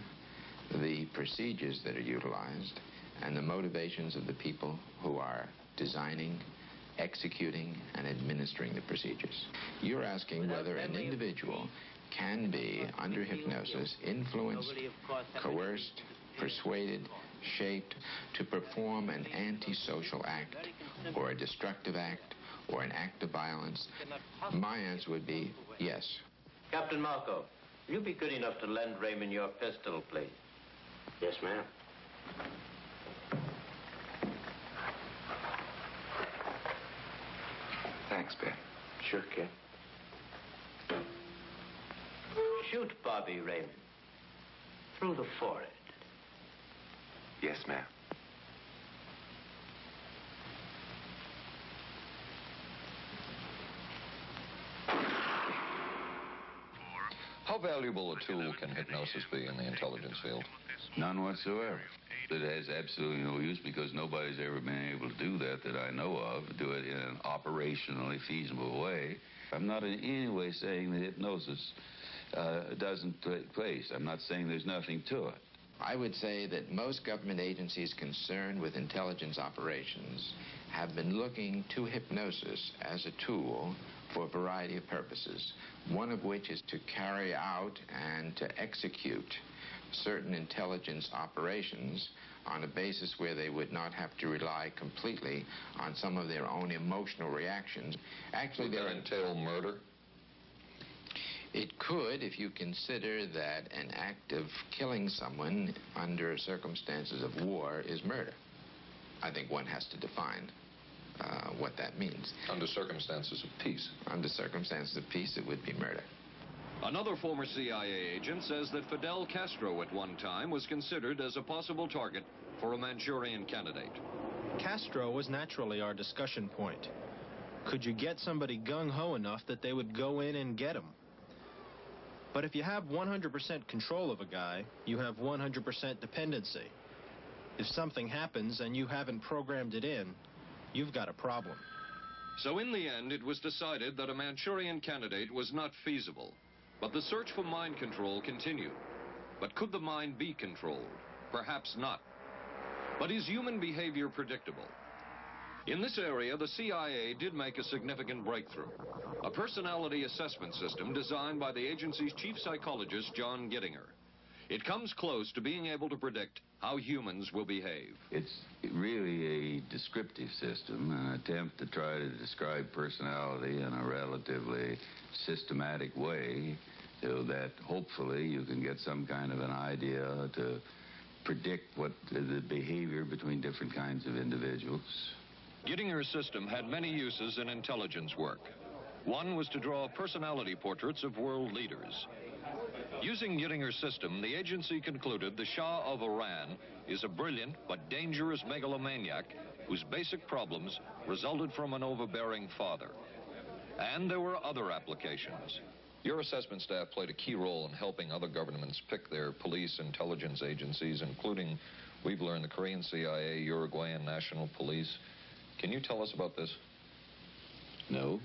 the procedures that are utilized, and the motivations of the people who are designing, executing, and administering the procedures. You're asking whether an individual can be, under hypnosis, influenced, coerced, persuaded, shaped to perform an antisocial act, or a destructive act, or an act of violence. My answer would be yes. Captain Marco, will you be good enough to lend Raymond your pistol, please? Yes, ma'am. Thanks, Ben. Sure, kid. Shoot Bobby, Raymond. Through the forehead. Yes, ma'am. How valuable a tool can hypnosis be in the intelligence field? None whatsoever. It has absolutely no use because nobody's ever been able to do that I know of, do it in an operationally feasible way. I'm not in any way saying that hypnosis doesn't take place. I'm not saying there's nothing to it. I would say that most government agencies concerned with intelligence operations have been looking to hypnosis as a tool for a variety of purposes, one of which is to carry out and to execute certain intelligence operations on a basis where they would not have to rely completely on some of their own emotional reactions. Actually, would that entail murder? It could, if you consider that an act of killing someone under circumstances of war is murder. I think one has to define what that means. Under circumstances of peace. Under circumstances of peace, it would be murder. Another former CIA agent says that Fidel Castro at one time was considered as a possible target for a Manchurian candidate. Castro was naturally our discussion point. Could you get somebody gung-ho enough that they would go in and get him? But if you have 100% control of a guy, you have 100% dependency. If something happens and you haven't programmed it in, you've got a problem. So in the end, it was decided that a Manchurian candidate was not feasible. But the search for mind control continued. But could the mind be controlled? Perhaps not. But is human behavior predictable? In this area, the CIA did make a significant breakthrough. A personality assessment system designed by the agency's chief psychologist, John Gittinger. It comes close to being able to predict how humans will behave. It's really a descriptive system, an attempt to try to describe personality in a relatively systematic way so that hopefully you can get some kind of an idea to predict what the behavior between different kinds of individuals. Gittinger's system had many uses in intelligence work. One was to draw personality portraits of world leaders. Using Gittinger's system, the agency concluded the Shah of Iran is a brilliant but dangerous megalomaniac whose basic problems resulted from an overbearing father. And there were other applications. Your assessment staff played a key role in helping other governments pick their police intelligence agencies, including, we've learned, the Korean CIA, Uruguayan National Police. Can you tell us about this? No.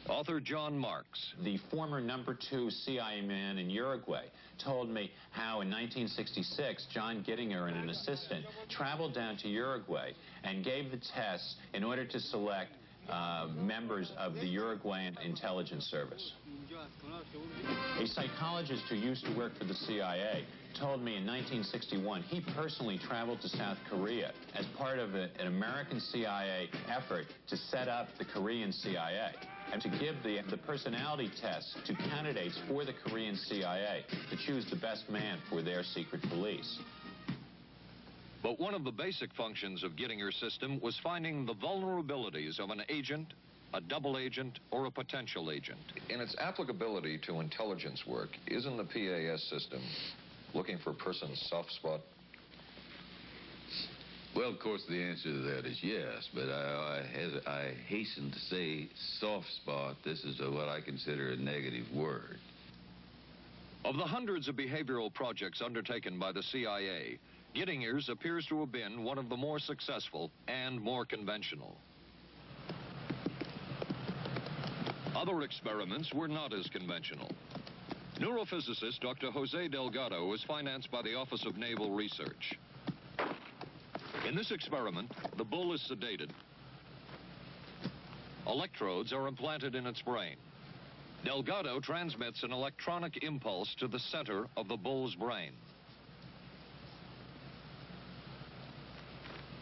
Author John Marks. The former #2 CIA man in Uruguay told me how in 1966 John Gittinger and an assistant traveled down to Uruguay and gave the tests in order to select members of the Uruguayan intelligence service. A psychologist who used to work for the CIA told me in 1961 he personally traveled to South Korea as part of an American CIA effort to set up the Korean CIA and to give the personality tests to candidates for the Korean CIA to choose the best man for their secret police. But one of the basic functions of Gittinger's system was finding the vulnerabilities of an agent, a double agent, or a potential agent. In its applicability to intelligence work, isn't the PAS system looking for a person's soft spot? Well, of course, the answer to that is yes, but I hasten to say soft spot. This is what I consider a negative word. Of the hundreds of behavioral projects undertaken by the CIA, Gittinger's appears to have been one of the more successful and more conventional. Other experiments were not as conventional. Neurophysicist Dr. Jose Delgado was financed by the Office of Naval Research. In this experiment, the bull is sedated. Electrodes are implanted in its brain. Delgado transmits an electronic impulse to the center of the bull's brain.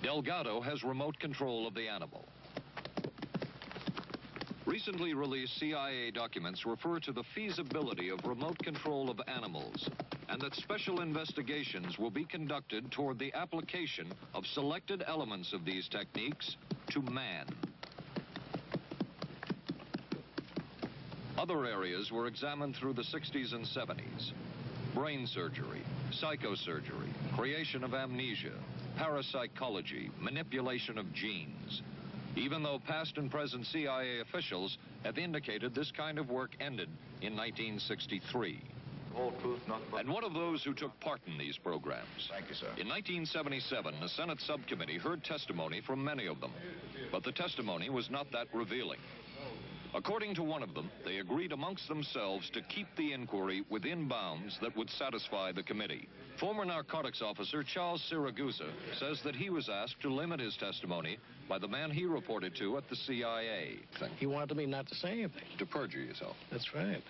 Delgado has remote control of the animal. Recently released CIA documents refer to the feasibility of remote control of animals, and that special investigations will be conducted toward the application of selected elements of these techniques to man. Other areas were examined through the 60s and 70s. Brain surgery, psychosurgery, creation of amnesia, parapsychology, manipulation of genes. Even though past and present CIA officials have indicated this kind of work ended in 1963. Whole truth, nothing but... And one of those who took part in these programs. Thank you, sir. In 1977, a Senate subcommittee heard testimony from many of them, but the testimony was not that revealing. According to one of them, they agreed amongst themselves to keep the inquiry within bounds that would satisfy the committee. Former narcotics officer Charles Siragusa says that he was asked to limit his testimony by the man he reported to at the CIA. He wanted me not to say anything. To perjure yourself. That's right.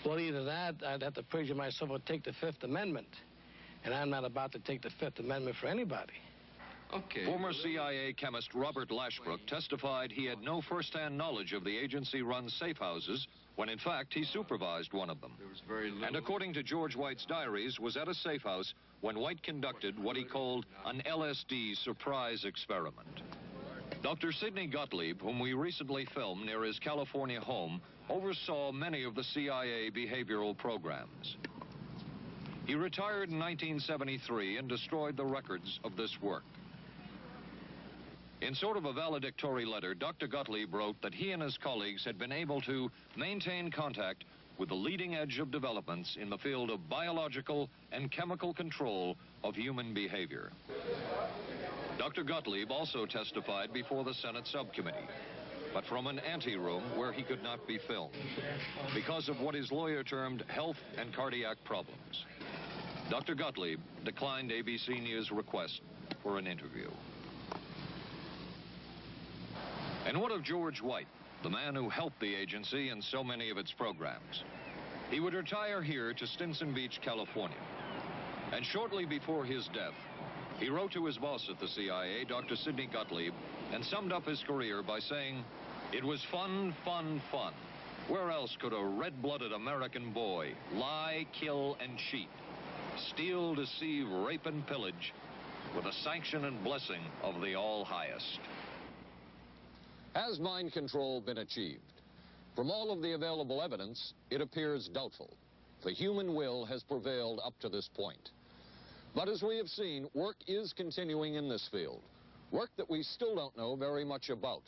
Well, either that, I'd have to perjure myself or take the Fifth Amendment. And I'm not about to take the Fifth Amendment for anybody. Okay. Former CIA chemist Robert Lashbrook testified he had no first-hand knowledge of the agency-run safe houses when, in fact, he supervised one of them. And according to George White's diaries, was at a safe house when White conducted what he called an LSD surprise experiment. Dr. Sidney Gottlieb, whom we recently filmed near his California home, oversaw many of the CIA behavioral programs. He retired in 1973 and destroyed the records of this work. In sort of a valedictory letter, Dr. Gottlieb wrote that he and his colleagues had been able to maintain contact with the leading edge of developments in the field of biological and chemical control of human behavior. Dr. Gottlieb also testified before the Senate subcommittee, but from an anteroom where he could not be filmed because of what his lawyer termed health and cardiac problems. Dr. Gottlieb declined ABC News' request for an interview. And what of George White, the man who helped the agency in so many of its programs? He would retire here to Stinson Beach, California. And shortly before his death, he wrote to his boss at the CIA, Dr. Sidney Gottlieb, and summed up his career by saying, "It was fun, fun, fun. Where else could a red-blooded American boy lie, kill, and cheat, steal, deceive, rape, and pillage with the sanction and blessing of the All-Highest?" Has mind control been achieved? From all of the available evidence, it appears doubtful. The human will has prevailed up to this point. But as we have seen, work is continuing in this field, work that we still don't know very much about.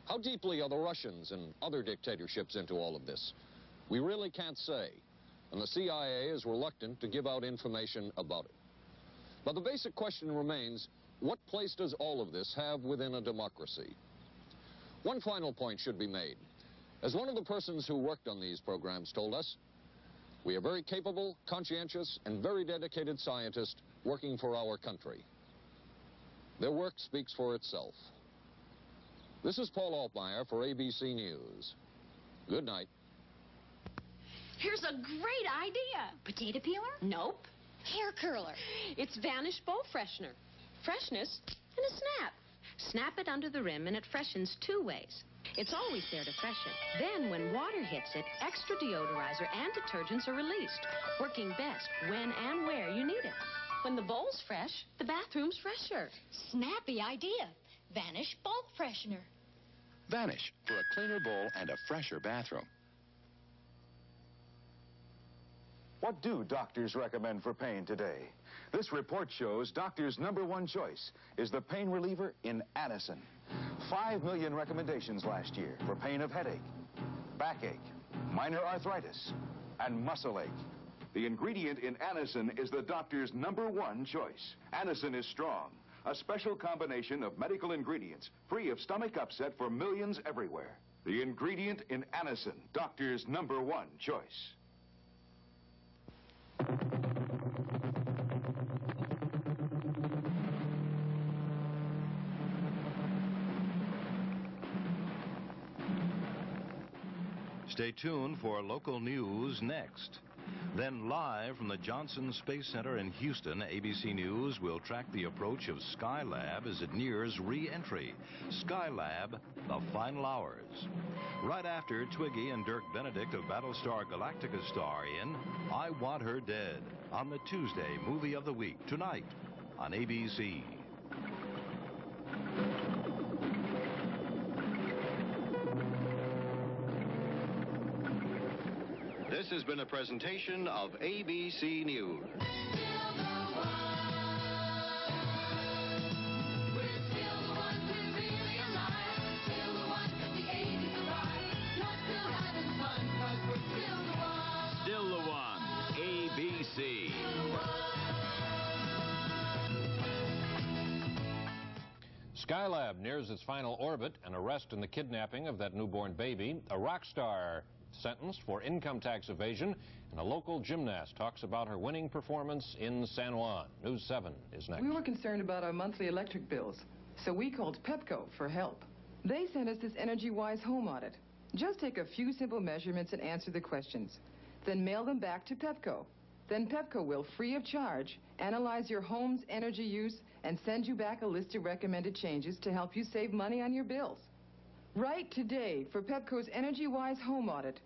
How deeply are the Russians and other dictatorships into all of this? We really can't say, and the CIA is reluctant to give out information about it. But the basic question remains, what place does all of this have within a democracy? One final point should be made. As one of the persons who worked on these programs told us, we are very capable, conscientious, and very dedicated scientists working for our country. Their work speaks for itself. This is Paul Altmeyer for ABC News. Good night. Here's a great idea. Potato peeler? Nope. Hair curler. It's Vanish Bowl Freshener. Freshness and a snap. Snap it under the rim and it freshens 2 ways. It's always there to freshen. Then when water hits it, extra deodorizer and detergents are released, working best when and where you need it. When the bowl's fresh, the bathroom's fresher. Snappy idea. Vanish Bowl Freshener. Vanish for a cleaner bowl and a fresher bathroom. What do doctors recommend for pain today? This report shows doctors' #1 choice is the pain reliever in Anacin. 5 million recommendations last year for pain of headache, backache, minor arthritis, and muscle ache. The ingredient in Anacin is the doctor's #1 choice. Anacin is strong, a special combination of medical ingredients free of stomach upset for millions everywhere. The ingredient in Anacin, doctor's #1 choice. Stay tuned for local news next. Then live from the Johnson Space Center in Houston, ABC News will track the approach of Skylab as it nears re-entry. Skylab, the final hours. Right after Twiggy and Dirk Benedict of Battlestar Galactica star in I Want Her Dead on the Tuesday Movie of the Week tonight on ABC. This has been a presentation of ABC News. Still the one, ABC. Skylab nears its final orbit. An arrest in the kidnapping of that newborn baby. A rock star sentenced for income tax evasion, and a local gymnast talks about her winning performance in San Juan. News 7 is next. We were concerned about our monthly electric bills, so we called Pepco for help. They sent us this EnergyWise home audit. Just take a few simple measurements and answer the questions. Then mail them back to Pepco. Then Pepco will, free of charge, analyze your home's energy use and send you back a list of recommended changes to help you save money on your bills. Write today for Pepco's EnergyWise home audit